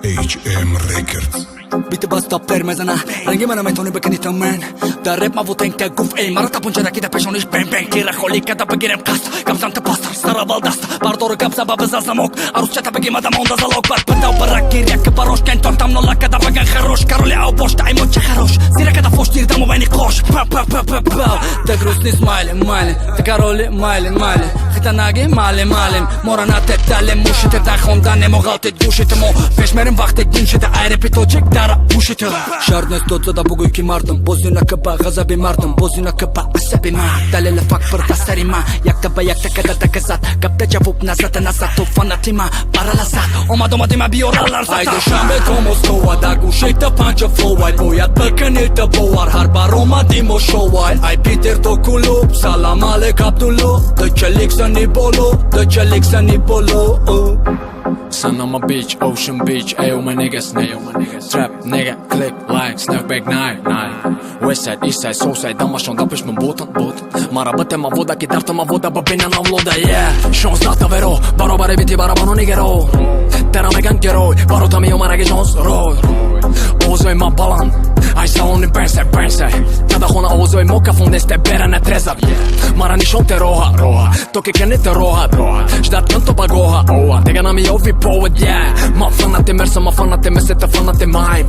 HM Records. Bitti basta per mezana Rengi mana metoni bekenita man Da rap ma voten ka guf ey Marata punjada kita peshonish bang bang Kira kholi kada begirem kasta Kapsam te pastar stara valdasta Bardoro kapsa babeza zamok Aruscha ta begi madam onda zalok Bar benda u barrak kiryak barosh Kenton tam nolla kada bagan kharosh Karoli au bosh ta imon che kharosh Zira kada fosh tir damu beni qosh Pa pa pa pa pa Ta grusni smile male Ta karoli male male Khita nagi male male Morana te tale mushite Ta khonda nemo ghaltit gushite mo Peshmerim vaqte ginshite Ay repi точек Шарнес доца да бугуйки мартам Бозина къпа, газаби мартам Бозина къпа, асаби ма Далеле фак пърта стари ма Як таба, як така да така зад Капте джавук назад е назад Тофанати ма, парала зад Ома дома дима биоралар зад Айде шамбе томо стоа Да гушейта панча флоуай Боят бъканита боар Харбар ома димо шоуай Ай Питер токулу Салам алек Абдулу Дъчалик са ни боло Дъчалик са ни боло Sun on my beach, ocean beach, ayo my niggas, Trap, nigga, click, like, snapback, night West side, east side, south side, dama shon da pish më botën Mara bëte ma voda, kitar të ma voda, bëbina na vloda, yeah Shon znak të vero, baro bare biti, bara bano nigero Tera me gang geroj, baro të mi jo mara gjons roj Ozoj ma balan, aj sa unë bense Kada hona ozoj moka fundes te bera në trezar Mara një shon të roha, toke keni të roha Shdat kënë të pagoha, tega na mi jovi poet, yeah Ma fanat të mërë, ma fanat të mese, të fanat të maj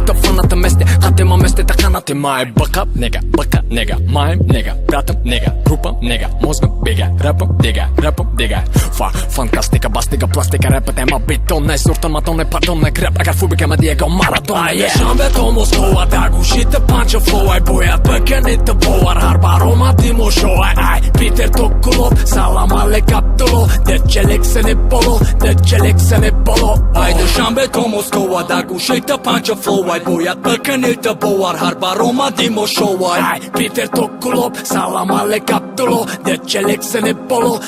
Të fanat të meste, hati ma meste, të kanat të maj Baka, nigga, majm, nigga, pratëm, nigga, grupëm, nigga Mozgëm, biga, rapëm, diga Fantastika, bastika, plastika, repët e ma biton Ne surton, ma ton, e pardon, ne krep Agar fubi ke ma Diego Maradona, yeah Shambe to Moskova, da gushit të panqë flowaj Bojat bëkenit të boar, harbaro ma dimo shoaj Aj, Peter Tokulov, salam alek Abdullo Dhe qelik se një polo, Ajde shambe to Moskova, da gushit të panqë flowaj Bojat bëkenit të boar, harbaro ma dimo shoaj Aj, Peter Tokulov, salam alek Abdullo Dhe qelik se një polo,